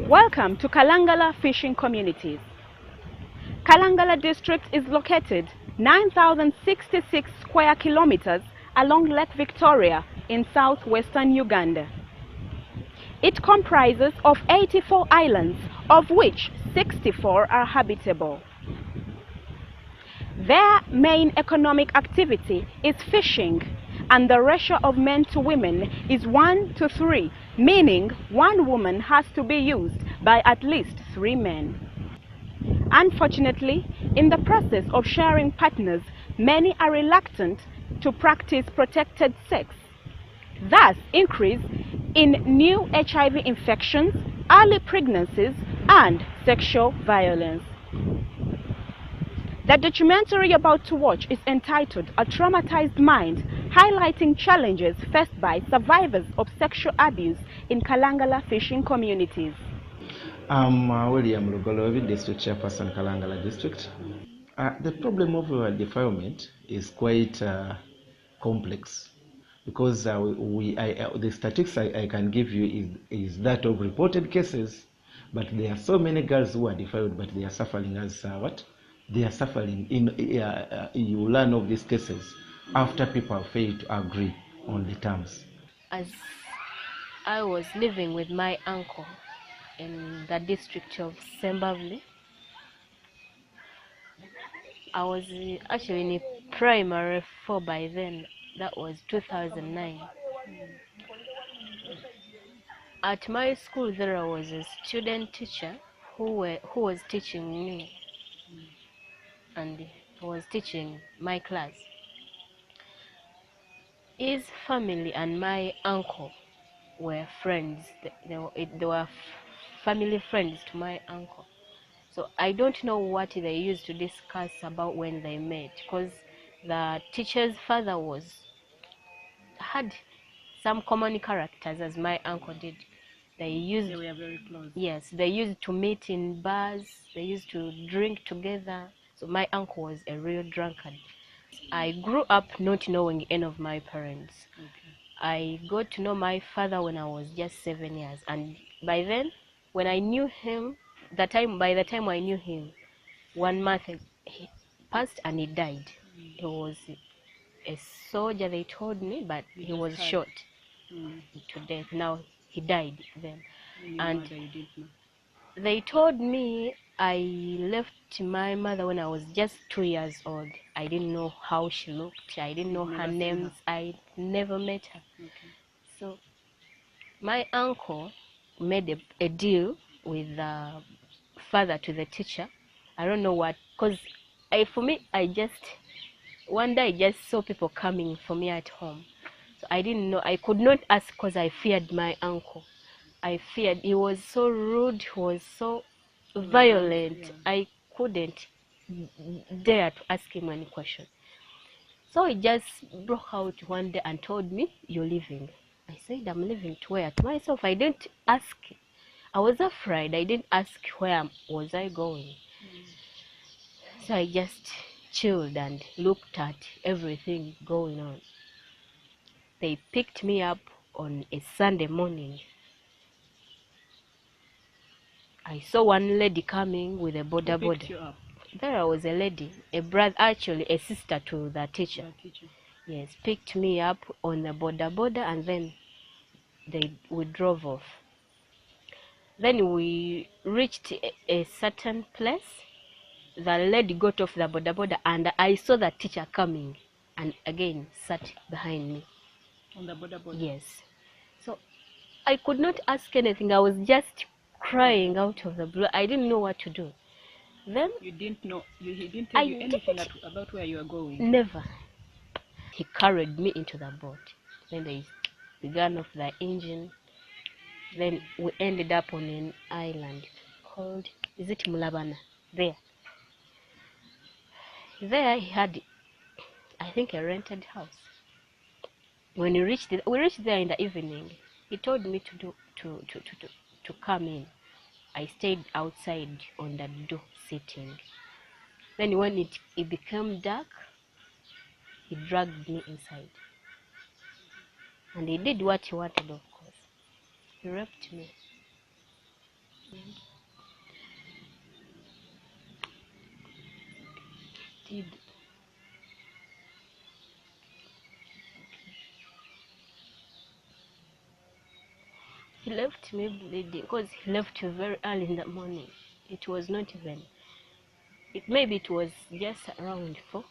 Welcome to Kalangala Fishing Communities. Kalangala District is located 9,066 square kilometers along Lake Victoria in southwestern Uganda. It comprises of 84 islands, of which 64 are habitable. Their main economic activity is fishing, and the ratio of men to women is 1:3, meaning one woman has to be used by at least 3 men. Unfortunately, in the process of sharing partners, many are reluctant to practice protected sex, thus increase in new HIV infections, early pregnancies, and sexual violence. The documentary you're about to watch is entitled A Traumatized Mind, highlighting challenges faced by survivors of sexual abuse in Kalangala fishing communities. I'm William Lugolovi, District Chairperson, Kalangala District. The problem of defilement is quite complex because the statistics I can give you is that of reported cases, but there are so many girls who are defiled, but they are suffering as what? They are suffering. You learn of these cases after people fail to agree on the terms. As I was living with my uncle in the district of Sembavli, I was actually in primary 4 by then. That was 2009. At my school there was a student teacher who was teaching me, and he was teaching my class. His family and my uncle were friends. They were family friends to my uncle. So I don't know what they used to discuss about when they met, because the teacher's father had some common characters as my uncle did. They were very close. Yes, they used to meet in bars. They used to drink together. So my uncle was a real drunkard. I grew up not knowing any of my parents. Okay. I got to know my father when I was just 7 years, and by then, when I knew him, by the time I knew him, 1 month he passed and he died. He was a soldier, they told me, but he was shot to death. Now he died then. And they told me I left my mother when I was just 2 years old. I didn't know how she looked. I didn't know her names. I never met her. Okay. So my uncle made a deal with the father to the teacher. I don't know what, because for me, one day I just saw people coming for me at home. So I didn't know, I could not ask because I feared my uncle. I feared, he was so rude, he was so violent. Yeah. I couldn't dare to ask him any question. So he just broke out one day and told me, "You're leaving." I said, "I'm leaving to where?" To myself, I didn't ask. I was afraid. I didn't ask where was I going. So I just chilled and looked at everything going on. They picked me up on a Sunday morning. I saw one lady coming with a border. Who picked you up? There was a lady, a brother, actually a sister to the teacher. Yes, picked me up on the border, and then we drove off. Then we reached a certain place. The lady got off the border, and I saw the teacher coming, and again sat behind me. On the border? Yes. So I could not ask anything. I was just crying out of the blue. I didn't know what to do. Then he didn't tell you anything about where you were going? Never. He carried me into the boat. Then they began off the engine. Then we ended up on an island called, is it Mulabana? There he had, I think, a rented house. When we reached there in the evening. He told me to come in. I stayed outside on the door sitting. Then when it became dark, he dragged me inside. And he did what he wanted, of course. He raped me. Did he left me bleeding because he left very early in the morning. It was not even. Maybe it was just around 4.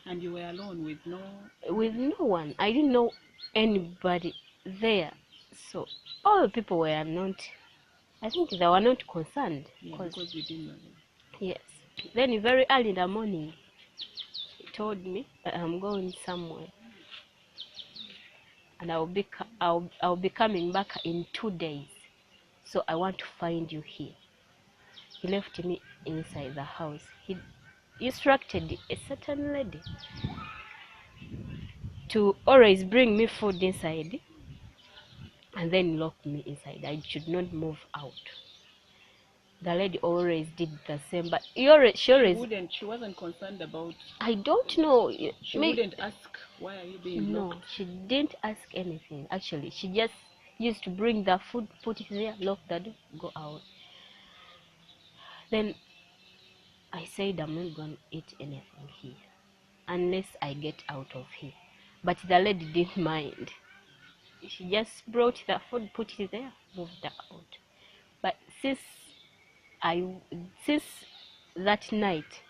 And you were alone with no... With no one. I didn't know anybody there. So all the people were not, I think they were not concerned. because you didn't know them. Yes. Then very early in the morning, he told me I'm going somewhere. And I'll be coming back in 2 days. So I want to find you here. He left me inside the house. He instructed a certain lady to always bring me food inside and then lock me inside. I should not move out. The lady always did the same, but she wasn't concerned about... I don't know. She wouldn't ask, why are you being locked? No, she didn't ask anything. Actually, she just used to bring the food, put it there, lock the door, go out. Then I said I'm not going to eat anything here unless I get out of here. But the lady didn't mind. She just brought the food, put it there, moved out. But since that night,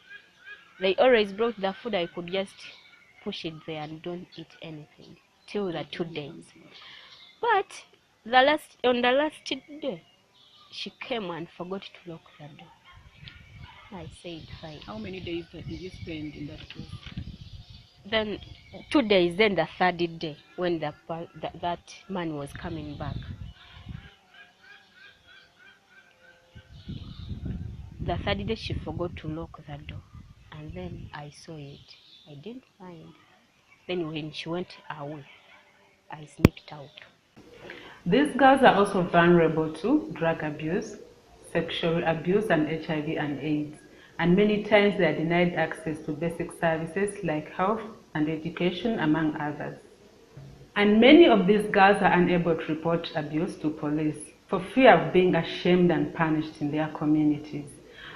they always brought the food, I could just push it there and don't eat anything till the 2 days. But on the last day, she came and forgot to lock the door. I said, fine. How many days did you spend in that place? Then 2 days, then the 3rd day, when that man was coming back. The 3rd day, she forgot to lock the door. And then I saw it. I didn't mind. Then when she went away, I sneaked out. These girls are also vulnerable to drug abuse, sexual abuse, and HIV and AIDS. And many times they are denied access to basic services like health and education, among others. And many of these girls are unable to report abuse to police for fear of being ashamed and punished in their communities.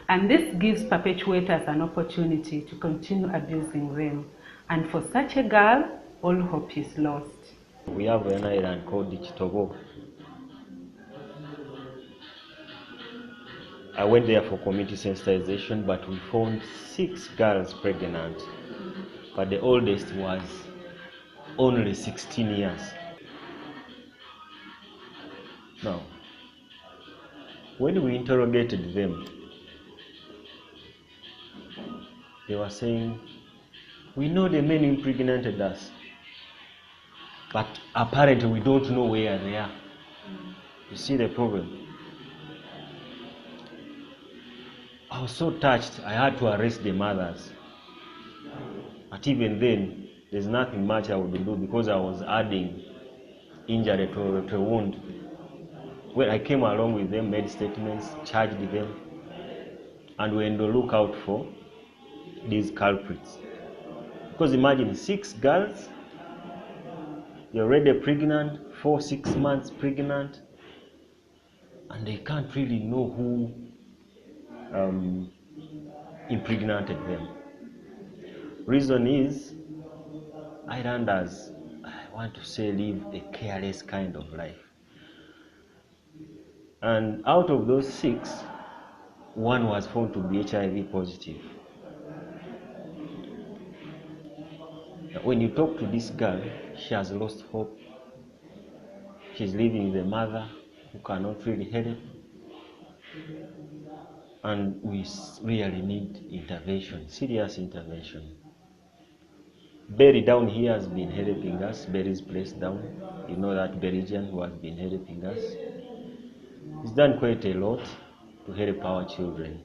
And this gives perpetrators an opportunity to continue abusing them. And for such a girl, all hope is lost. We have an island called Chitobo. I went there for community sensitization, but we found 6 girls pregnant. But the oldest was only 16 years. Now, when we interrogated them, they were saying, we know the men impregnated us, but apparently we don't know where they are. You see the problem? I was so touched, I had to arrest the mothers. But even then, there's nothing much I would do because I was adding injury to a wound. When I came along with them, made statements, charged them, and were on the lookout for these culprits. Because imagine 6 girls, they're already pregnant, 4-6 months pregnant, and they can't really know who impregnated them. Reason is, islanders, I want to say, live a careless kind of life. And out of those 6, 1 was found to be HIV positive. When you talk to this girl, she has lost hope. She's living with a mother who cannot really help. And we really need intervention, serious intervention. Berry down here has been helping us, BerysPlace down. You know that Belgian who has been helping us. He's done quite a lot to help our children.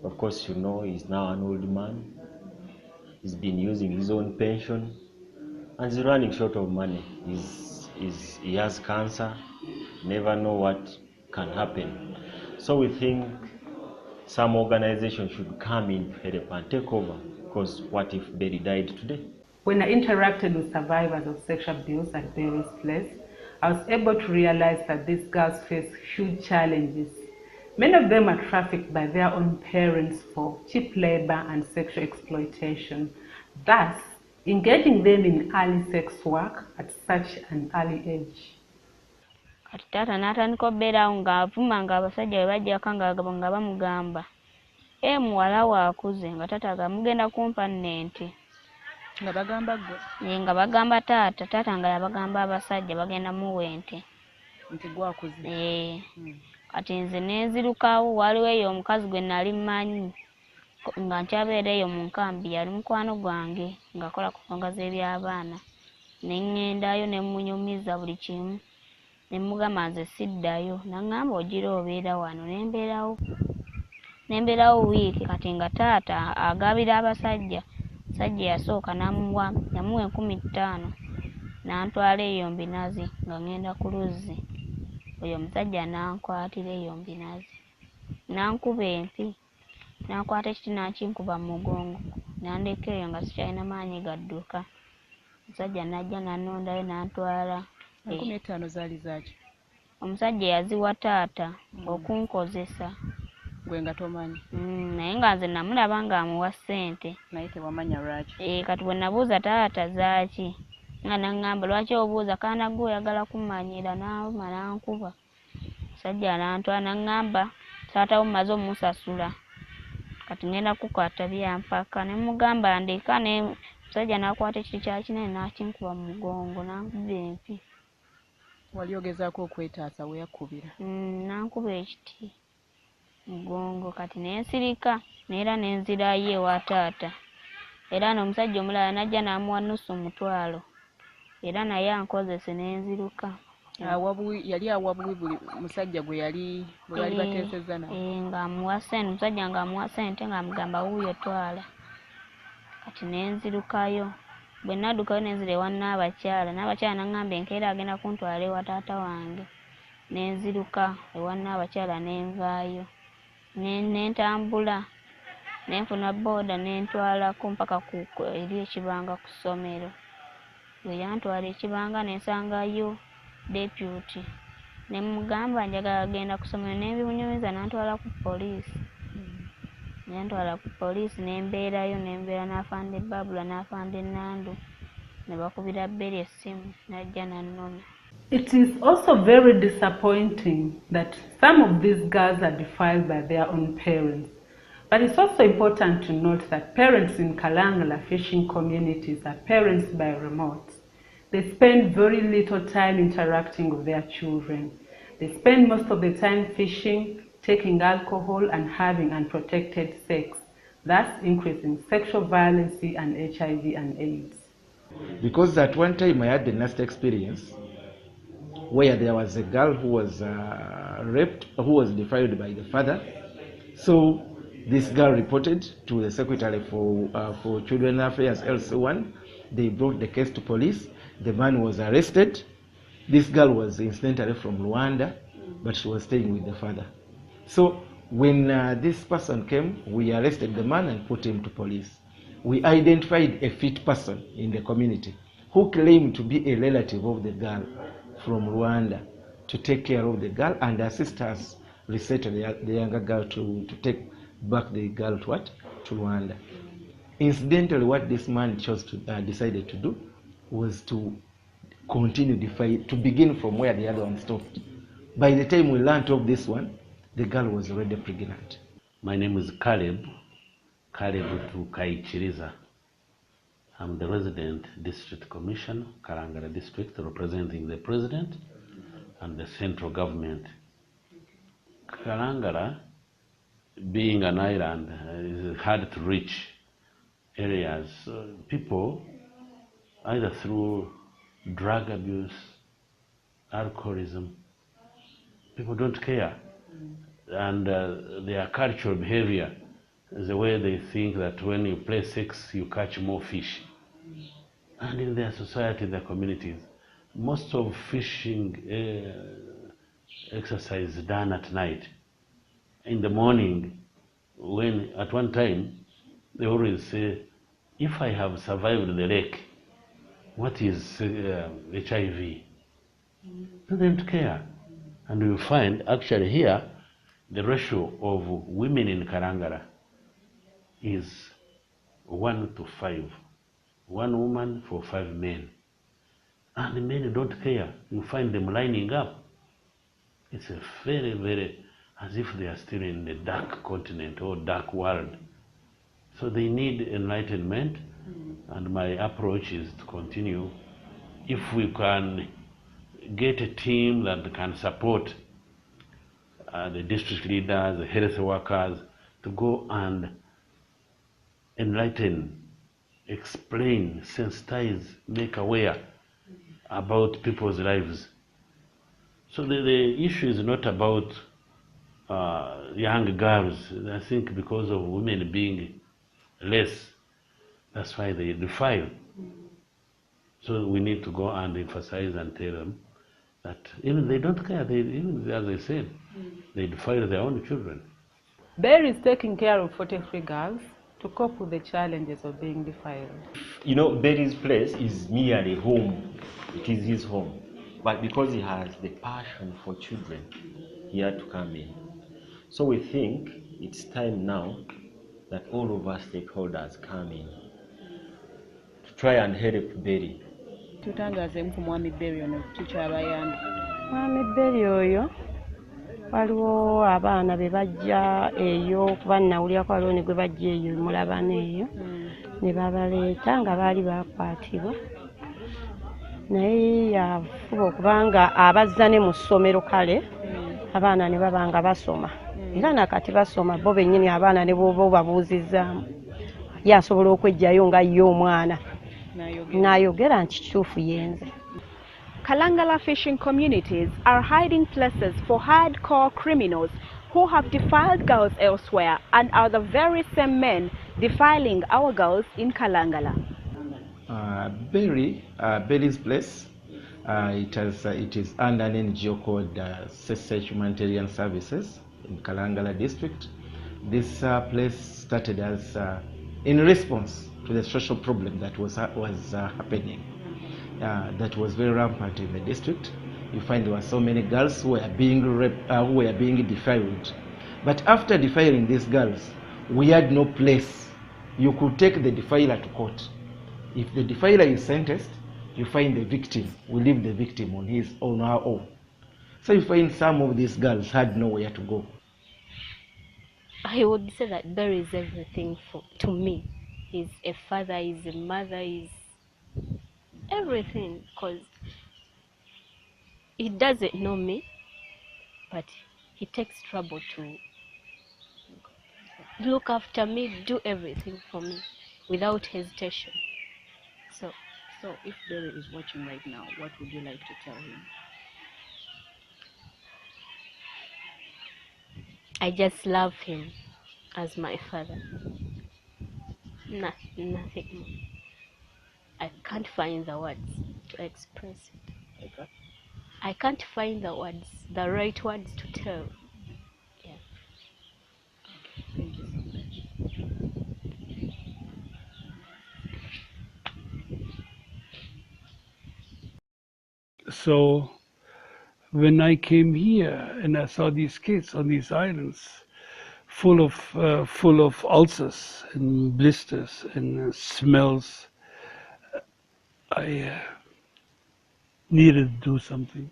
Of course, you know, he's now an old man. He's been using his own pension and he's running short of money. He has cancer, never know what can happen. So we think some organization should come in to help and take over, because what if Berry died today? When I interacted with survivors of sexual abuse at BerysPlace, I was able to realize that these girls face huge challenges. Many of them are trafficked by their own parents for cheap labor and sexual exploitation, thus engaging them in early sex work at such an early age. Kati taata n'atandika okubeerawo ng'avuma ng'abasajja bwe bajjako nga bamugamba muwala waakuze nga taata mugenda kumpa nnente. Nga bagamba gwe? Nga bagamba taata nga yabagamba abasajja bagenda muwa ente. Nti gwakuze? Kati nze neezirukawo, waliwo eyo omukazi gwe nali mmanyi nga nkyabeera eyo mu nkambi, yali mukwano gwange ng'akola ku nsonga z'eby'abaana. Ne ŋŋendayo ne mmunyumiza buli kimu. Ne mugamba nze siddayo. N'aŋŋamba ogira obeera wano. Nembeerawo wiiki kati nga taata agabira abasajja. Omusajja eyasooka yamuwa 5,000 n'antwala eyo Mbinazi nga ŋŋenda ku luzzi. Oyo omusajja n'ankwatira eyo Mbinazi. N'ankuba empi. N'ankwata ekiti n'akinkuba mu mugongo. N'andeka eyo nga sikyalina maanyi gadduka. Omusajja n'ajja n'annondayo n'antwala. 5,000 zaali zaaki? Omusajja yaziwa taata okunkozesa. Gwe nga tomanyi? Naye nga nze namulaba ng'amuwa ssente. Naye tewamanya lwaki? Kati bwe nabuuza taata zaaki nga n'aŋŋamba lwaki obuuza kaana gwe oyagala kummanyira, n'avuma n'ankuba. Omusajja n'antwala n'aŋŋamba taata wo mmaze omusasula. Kati ngenda kukwata byampaka. Ne mugamba ndeka. Omusajja n'akwata ekiti kya kinene n'akinkuba mu mugongo n'ankuba empi. Wali ogezaako okwetaasa we yakkubira? N'ankuba ekiti mugongo. Kati n'ensirika neera n'enzirayo ewa taata. Era n'omusajja omulala n'ajja n'amuwa $1,000 era naye ankozese n'enziruka. Yali awa buwi buli musajja bwe bali bateesezza naye? Ng'amuwa ssente, omusajja ng'amuwa ssente ng'amugamba wuuyo twala. Kati n'enzirukayo. Bwe naddukayo n'enzira ewa Nnaabakyala. Nnaabakyala n'aŋŋamba enkeera agenda kuntwala ewa taata wange. N'enziruka ewa Nnaabakyala n'envaayo. N'entambula. N'enfuna booda n'entwalako mpaka eri ekibanga ku ssomero. Bwe yantwala ekibanga n'ensangayo deputy. Ne mugamba njagala agenda ku ssomero n'ebimunyumiza n'antwala ku poliisi. Nentwala ku poliisi n'embeera n'afande Babula n'afande Nandu ne bakubira Beri essimu n'ajja n'annona. It is also very disappointing that some of these girls are defiled by their own parents. But it's also important to note that parents in Kalangala fishing communities are parents by remote. They spend very little time interacting with their children. They spend most of the time fishing, taking alcohol and having unprotected sex, thus increasing sexual violence and HIV and AIDS. Because at one time I had the nasty experience where there was a girl who was raped, who was defiled by the father. So this girl reported to the Secretary for Children Affairs, LC1. They brought the case to police. The man was arrested. This girl was incidentally from Rwanda, but she was staying with the father. So when this person came, we arrested the man and put him to police. We identified a fit person in the community who claimed to be a relative of the girl from Rwanda to take care of the girl and assist us resettle the younger girl to take back the girl to Rwanda. Incidentally, what this man decided to do was to continue the fight, to begin from where the other one stopped. By the time we learned of this one, the girl was already pregnant. My name is Caleb Tukaichiriza. I'm the resident district commissioner, Kalangala District, representing the president and the central government. Kalangala, being an island, is hard to reach areas. People, either through drug abuse, alcoholism, people don't care. And their cultural behavior is the way they think that when you play sex, you catch more fish. And in their society, their communities, most of fishing exercise is done at night. In the morning, when at one time, they always say, if I have survived the lake, what is HIV? They don't care. And you find actually here the ratio of women in Kalangala is 1 to 5. 1 woman for 5 men. And the men don't care. You find them lining up. It's a very, very, as if they are still in the dark continent or dark world. So they need enlightenment, and my approach is to continue. If we can get a team that can support the district leaders, the health workers, to go and enlighten, explain, sensitize, make aware about people's lives. So the issue is not about young girls. I think because of women being less, that's why they defile. So we need to go and emphasize and tell them that even they don't care. Even as I said, they defile their own children. Berry is taking care of 43 girls to cope with the challenges of being defiled. You know, BerysPlace is merely home. It is his home. But because he has the passion for children, he had to come in. So we think it's time now that all of us stakeholders come in to try and help Berry. Tutangazeemu ku mwami Berry ono tukyabayambi. Mwami Berry oyo waliwo abaana be bajja eyo kuba nawulyako waliwo ne gwe bajja eyo mulabana eyo ne babaleeta nga baali bakwatibwa naye yafuba okubanga abazza ne mu ssomero kale abaana ne baba nga basoma era nakati basoma bo bennyini abaana ne bwoba babuuzizzaamu yasobola okwejjayo nga ye omwana n'ayogera nti kituufu yenze. Kalangala fishing communities are hiding places for hardcore criminals who have defiled girls elsewhere and are the very same men defiling our girls in Kalangala. BerysPlace, it is under an NGO called Ssese Humanitarian Services in Kalangala District. This place started as in response to the social problem that was happening. That was very rampant in the district. You find there were so many girls who were being raped, who were being defiled. But after defiling these girls, we had no place. You could take the defiler to court. If the defiler is sentenced, you find the victim. We leave the victim on his own or her own. So you find some of these girls had nowhere to go. I would say that Berry is everything to me. He's a father, he's a mother, he's everything, because he doesn't know me, but he takes trouble to look after me, do everything for me without hesitation. So if Berry is watching right now, what would you like to tell him? I just love him as my father. Nothing more. I can't find the words to express it. Okay. I can't find the right words to tell. Yeah. Thank you so much. So when I came here and I saw these kids on these islands full of ulcers and blisters and smells, I needed to do something.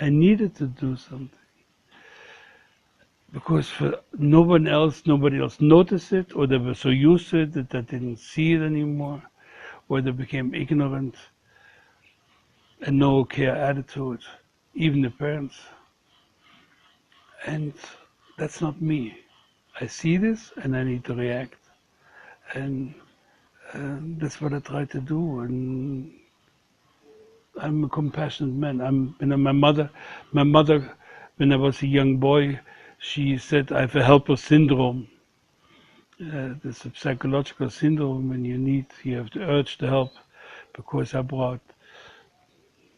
I needed to do something. Because nobody else noticed it, or they were so used to it that they didn't see it anymore, or they became ignorant and no care attitude, even the parents. And that's not me. I see this and I need to react. And that's what I try to do. And I'm a compassionate man. My mother, when I was a young boy, she said I have a helper syndrome. It's a psychological syndrome when you have the urge to help, because I brought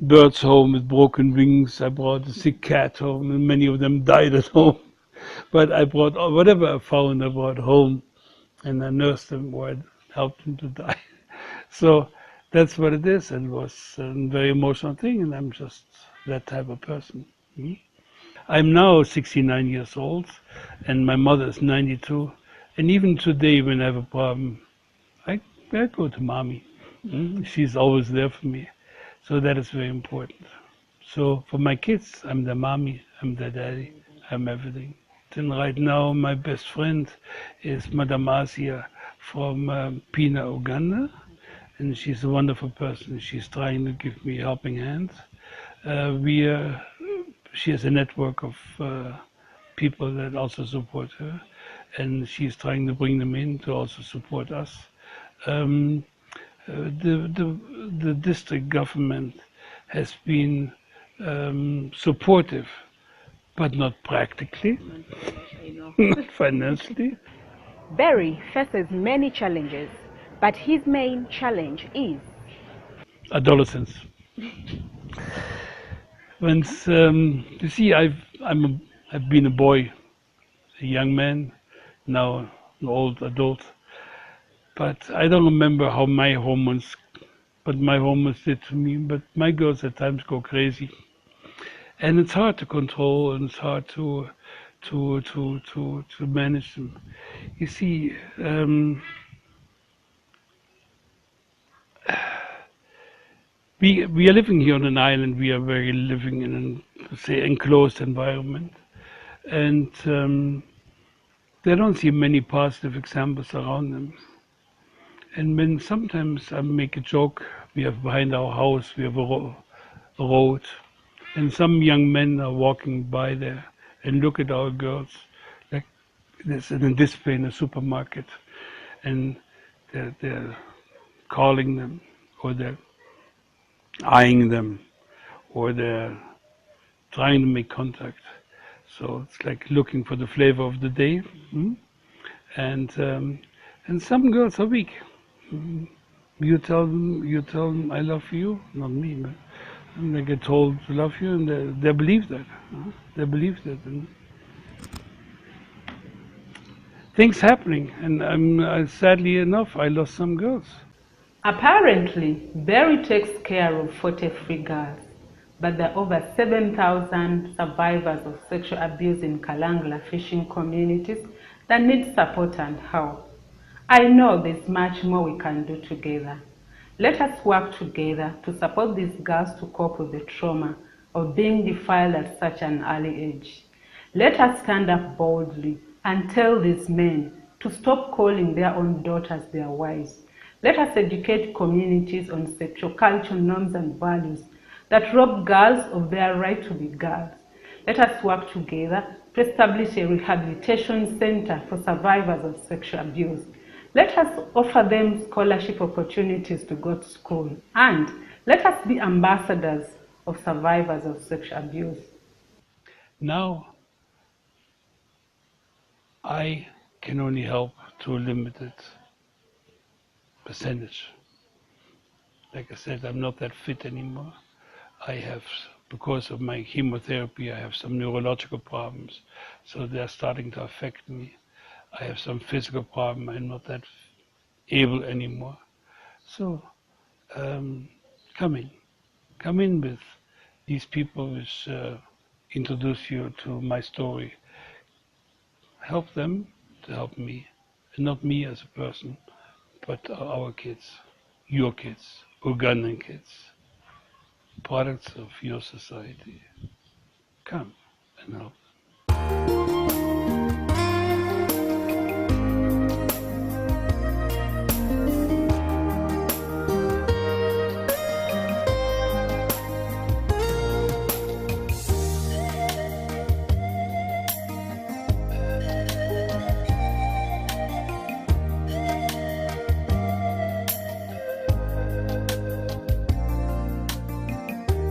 birds home with broken wings. I brought a sick cat home, and many of them died at home. But I brought whatever I found, I brought home, and I nursed them or I helped them to die. So that's what it is. It was a very emotional thing, and I'm just that type of person. I'm now 69 years old, and my mother is 92. And even today, when I have a problem, I go to mommy. She's always there for me. So that is very important. So for my kids, I'm the mommy, I'm the daddy, I'm everything. Then right now, my best friend is Madame Asia from Pina, Uganda. And she's a wonderful person. She's trying to give me a helping hand. She has a network of people that also support her, and she's trying to bring them in to also support us. Um, the district government has been supportive, but not practically, not financially. Berry faces many challenges, but his main challenge is Adolescence. Once you see, I've been a boy, a young man, now an old adult, but I don't remember how my hormones, but my hormones did to me. But my girls at times go crazy, and it's hard to control, and it's hard to manage them. You see, we are living here on an island. We are very living in an, say, enclosed environment, and they don't see many positive examples around them. And when sometimes I make a joke, we have behind our house, we have a road, and some young men are walking by there and look at our girls, like there's a display in a supermarket, and they're calling them, or they're eyeing them, or they're trying to make contact. So it's like looking for the flavor of the day. And some girls are weak. You tell them, I love you, not me, but and they get told to love you, and they believe that. They believe that. And things happening, and sadly enough, I lost some girls. Apparently, Berry takes care of 43 girls, but there are over 7,000 survivors of sexual abuse in Kalangala fishing communities that need support and help. I know there's much more we can do together. Let us work together to support these girls to cope with the trauma of being defiled at such an early age. Let us stand up boldly and tell these men to stop calling their own daughters their wives. Let us educate communities on sexual cultural norms and values that rob girls of their right to be girls. Let us work together to establish a rehabilitation center for survivors of sexual abuse. Let us offer them scholarship opportunities to go to school. And let us be ambassadors of survivors of sexual abuse. Now, I can only help to a limited percentage. Like I said, I'm not that fit anymore. I have, because of my chemotherapy, I have some neurological problems, so they're starting to affect me. I have some physical problem. I'm not that able anymore. So um, come in with these people which introduce you to my story. Help them to help me, and not me as a person, but our kids, your kids, Ugandan kids, products of your society. Come and help.